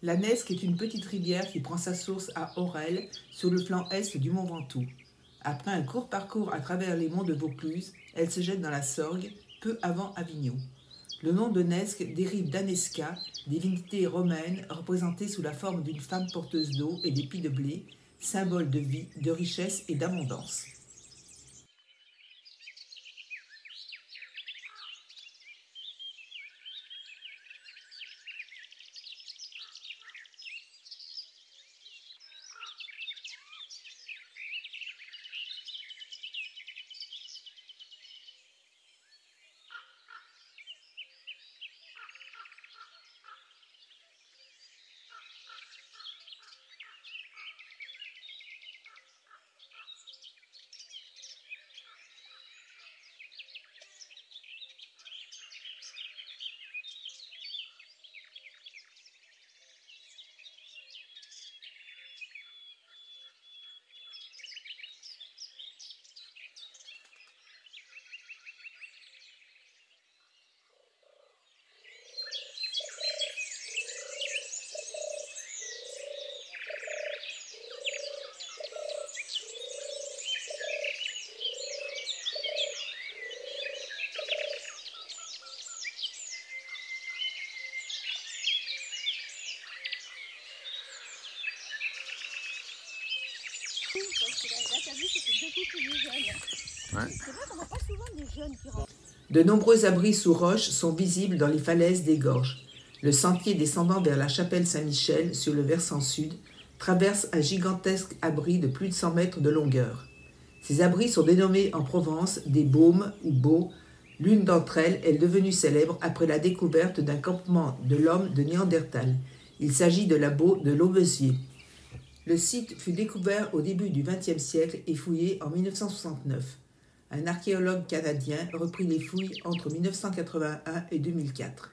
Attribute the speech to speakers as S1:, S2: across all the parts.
S1: La Nesque est une petite rivière qui prend sa source à Orel, sur le flanc est du mont Ventoux. Après un court parcours à travers les monts de Vaucluse, elle se jette dans la Sorgue, peu avant Avignon. Le nom de Nesque dérive d'Anesca, divinité romaine représentée sous la forme d'une femme porteuse d'eau et d'épis de blé, symbole de vie, de richesse et d'abondance.
S2: Parce que là, t'as vu, c'était deux couples de jeunes. Ouais. C'est vrai qu'on n'a pas souvent des jeunes qui rentrent.
S1: De nombreux abris sous roches sont visibles dans les falaises des gorges. Le sentier descendant vers la chapelle Saint-Michel, sur le versant sud, traverse un gigantesque abri de plus de 100 mètres de longueur. Ces abris sont dénommés en Provence des baumes ou baux. L'une d'entre elles est devenue célèbre après la découverte d'un campement de l'homme de Néandertal. Il s'agit de la bau de Laubeziers. Le site fut découvert au début du XXe siècle et fouillé en 1969. Un archéologue canadien reprit les fouilles entre 1981 et 2004.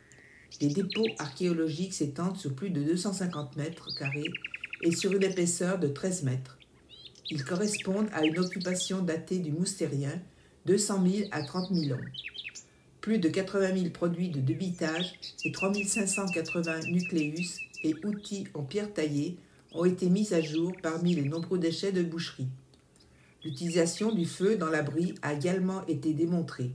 S1: Les dépôts archéologiques s'étendent sur plus de 250 mètres carrés et sur une épaisseur de 13 mètres. Ils correspondent à une occupation datée du Moustérien, 200 000 à 30 000 ans. Plus de 80 000 produits de débitage et 3 580 nucléus et outils en pierre taillée ont été mis à jour parmi les nombreux déchets de boucherie. L'utilisation du feu dans l'abri a également été démontrée.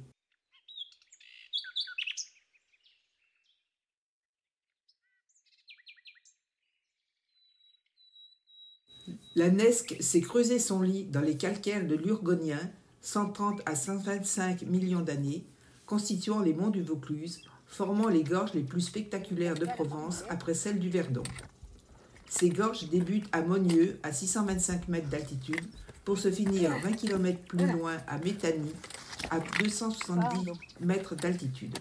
S1: La Nesque s'est creusé son lit dans les calcaires de l'Urgonien, 130 à 125 millions d'années, constituant les monts du Vaucluse, formant les gorges les plus spectaculaires de Provence après celles du Verdon. Ces gorges débutent à Monnieux, à 625 mètres d'altitude, pour se finir 20 km plus loin à Métanie, à 270 mètres d'altitude.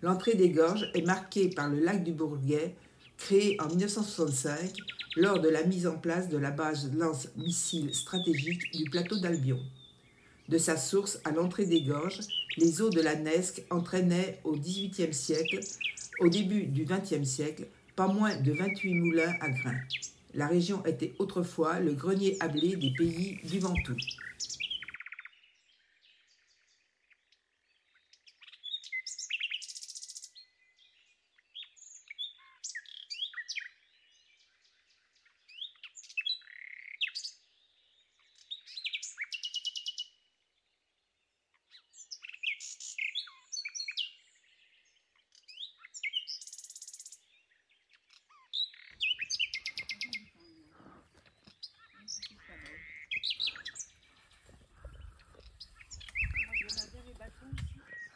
S1: L'entrée des gorges est marquée par le lac du Bourget, créé en 1965 lors de la mise en place de la base lance-missile stratégique du plateau d'Albion. De sa source à l'entrée des gorges, les eaux de la Nesque entraînaient au XVIIIe siècle, au début du XXe siècle, pas moins de 28 moulins à grains. La région était autrefois le grenier à blé des pays du Ventoux.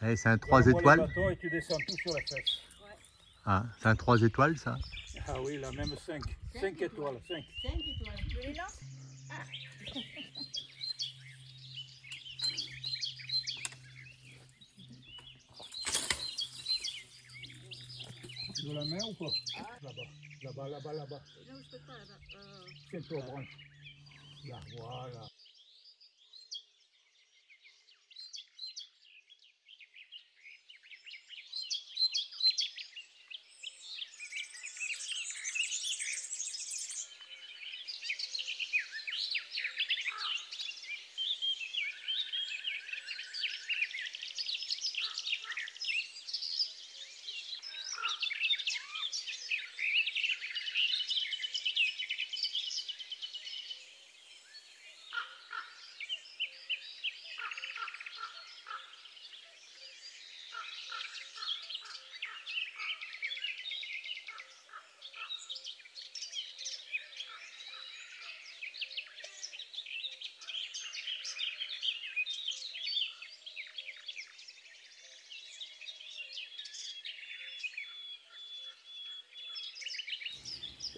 S3: Hey, c'est un 3 étoiles.
S4: Le bâton et tu descends tout sur la fesse.
S2: Ouais.
S3: Ah, c'est un 3 étoiles ça.
S4: Ah oui, là même 5. 5 étoiles. 5.
S2: 5 étoiles. Tu veux les lances? Ah.
S4: Tu veux la main ou pas? Là-bas, là-bas, là-bas, là-bas.
S2: Non, je peux pas là-bas.
S4: Tiens-toi aux branches. Là, voilà.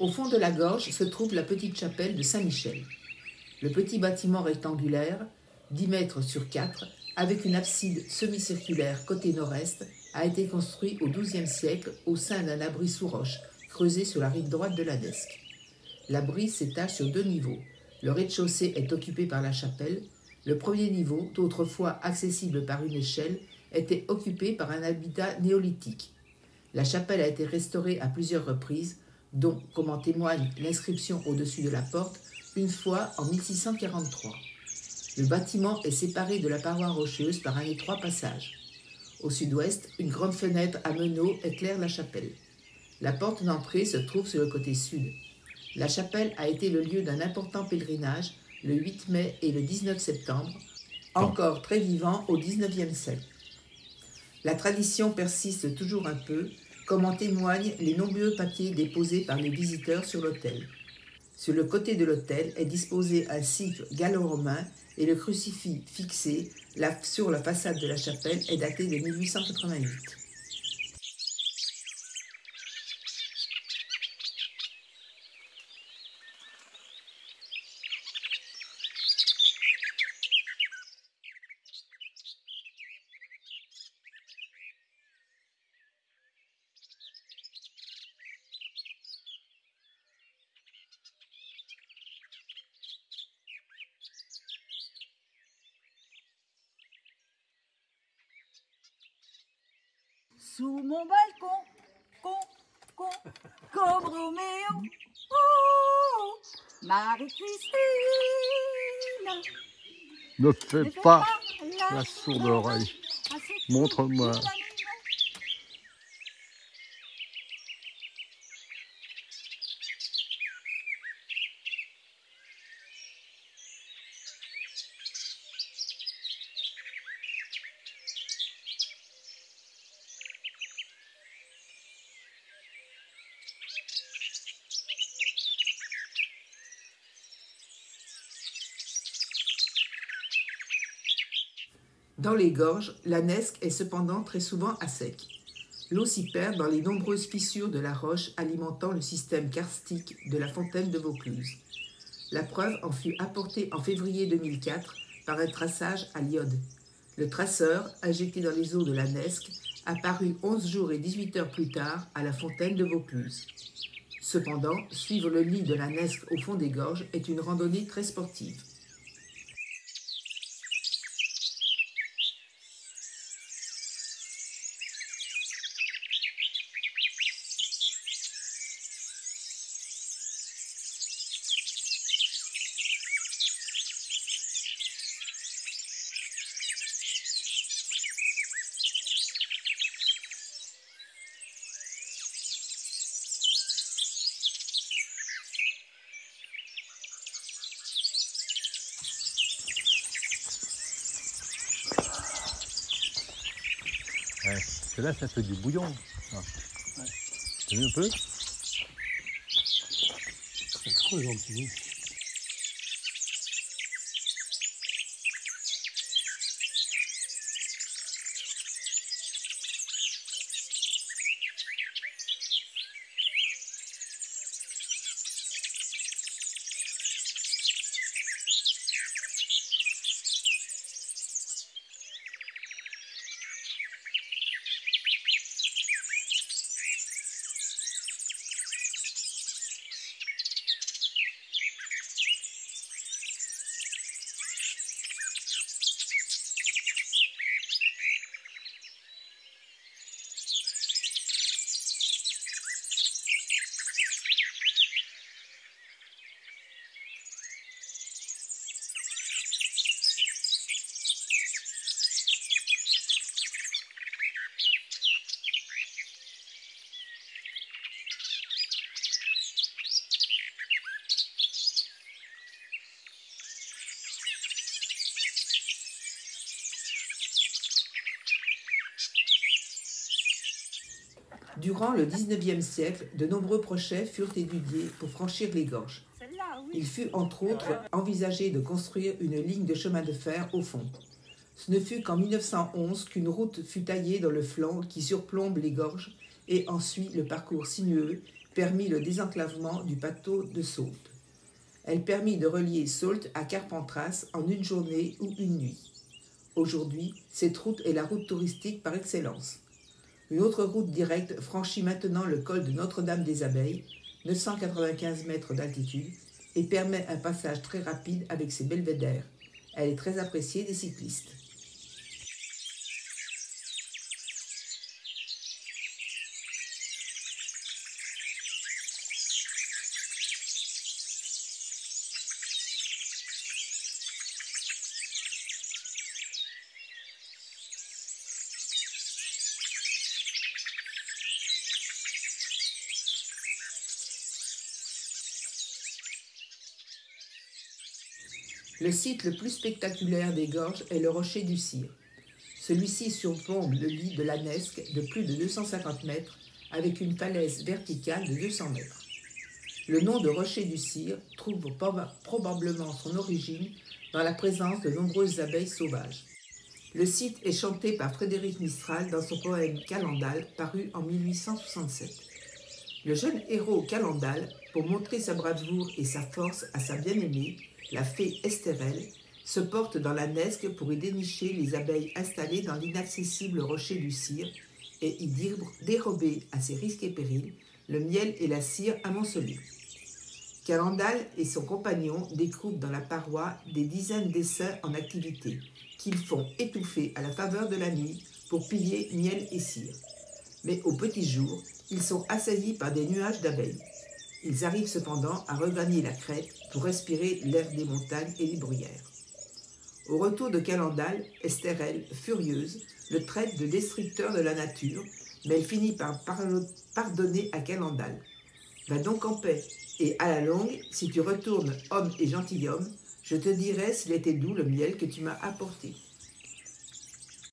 S1: Au fond de la gorge se trouve la petite chapelle de Saint-Michel. Le petit bâtiment rectangulaire, 10 mètres sur 4, avec une abside semi-circulaire côté nord-est, a été construit au XIIe siècle au sein d'un abri sous roche, creusé sur la rive droite de la Desque. L'abri s'étage sur 2 niveaux. Le rez-de-chaussée est occupé par la chapelle. Le premier niveau, autrefois accessible par une échelle, était occupé par un habitat néolithique. La chapelle a été restaurée à plusieurs reprises, dont, comme en témoigne l'inscription au-dessus de la porte, une fois en 1643. Le bâtiment est séparé de la paroi rocheuse par un étroit passage. Au sud-ouest, une grande fenêtre à meneaux éclaire la chapelle. La porte d'entrée se trouve sur le côté sud. La chapelle a été le lieu d'un important pèlerinage le 8 mai et le 19 septembre, encore très vivant au XIXe siècle. La tradition persiste toujours un peu, comme en témoignent les nombreux papiers déposés par les visiteurs sur l'autel. Sur le côté de l'autel est disposé un ciphe gallo-romain et le crucifix fixé sur la façade de la chapelle est daté de 1888.
S2: Sous mon balcon, comme Roméo, oh, Marie-Christine.
S3: Ne fais
S2: Ne fais
S3: pas
S2: la
S3: la sourde oreille.
S2: à cette
S3: Montre-moi.
S2: petite amie.
S1: Dans les gorges, la Nesque est cependant très souvent à sec. L'eau s'y perd dans les nombreuses fissures de la roche alimentant le système karstique de la fontaine de Vaucluse. La preuve en fut apportée en février 2004 par un traçage à l'iode. Le traceur, injecté dans les eaux de la Nesque, apparut 11 jours et 18 heures plus tard à la fontaine de Vaucluse. Cependant, suivre le lit de la Nesque au fond des gorges est une randonnée très sportive.
S3: Ouais. Parce que là, ça fait du bouillon. Ah. T'as vu un peu?
S4: C'est trop gentil.
S1: Durant le XIXe siècle, de nombreux projets furent étudiés pour franchir les gorges.
S2: Celle-là, oui.
S1: Il fut entre autres envisagé de construire une ligne de chemin de fer au fond. Ce ne fut qu'en 1911 qu'une route fut taillée dans le flanc qui surplombe les gorges et en suit le parcours sinueux permit le désenclavement du plateau de Sault. Elle permit de relier Sault à Carpentras en une journée ou une nuit. Aujourd'hui, cette route est la route touristique par excellence. Une autre route directe franchit maintenant le col de Notre-Dame-des-Abeilles, 995 mètres d'altitude, et permet un passage très rapide avec ses belvédères. Elle est très appréciée des cyclistes. Le site le plus spectaculaire des gorges est le rocher du Cire. Celui-ci surplombe le lit de l'Anesque de plus de 250 mètres avec une falaise verticale de 200 mètres. Le nom de rocher du Cire trouve probablement son origine dans la présence de nombreuses abeilles sauvages. Le site est chanté par Frédéric Mistral dans son poème Calendal, paru en 1867. Le jeune héros Calendal, pour montrer sa bravoure et sa force à sa bien-aimée, la fée Estérelle, se porte dans la Nesque pour y dénicher les abeilles installées dans l'inaccessible rocher du Cire et y dérober à ses risques et périls le miel et la cire amoncelés. Calendal et son compagnon découvrent dans la paroi des dizaines d'essaims en activité qu'ils font étouffer à la faveur de la nuit pour piller miel et cire. Mais au petit jour, ils sont assaillis par des nuages d'abeilles. Ils arrivent cependant à regagner la crête pour respirer l'air des montagnes et des bruyères. Au retour de Calendal, Estérelle, furieuse, le traite de destructeur de la nature, mais elle finit par pardonner à Calendal. Va donc en paix, et à la longue, si tu retournes homme et gentilhomme, je te dirai s'il était doux le miel que tu m'as apporté.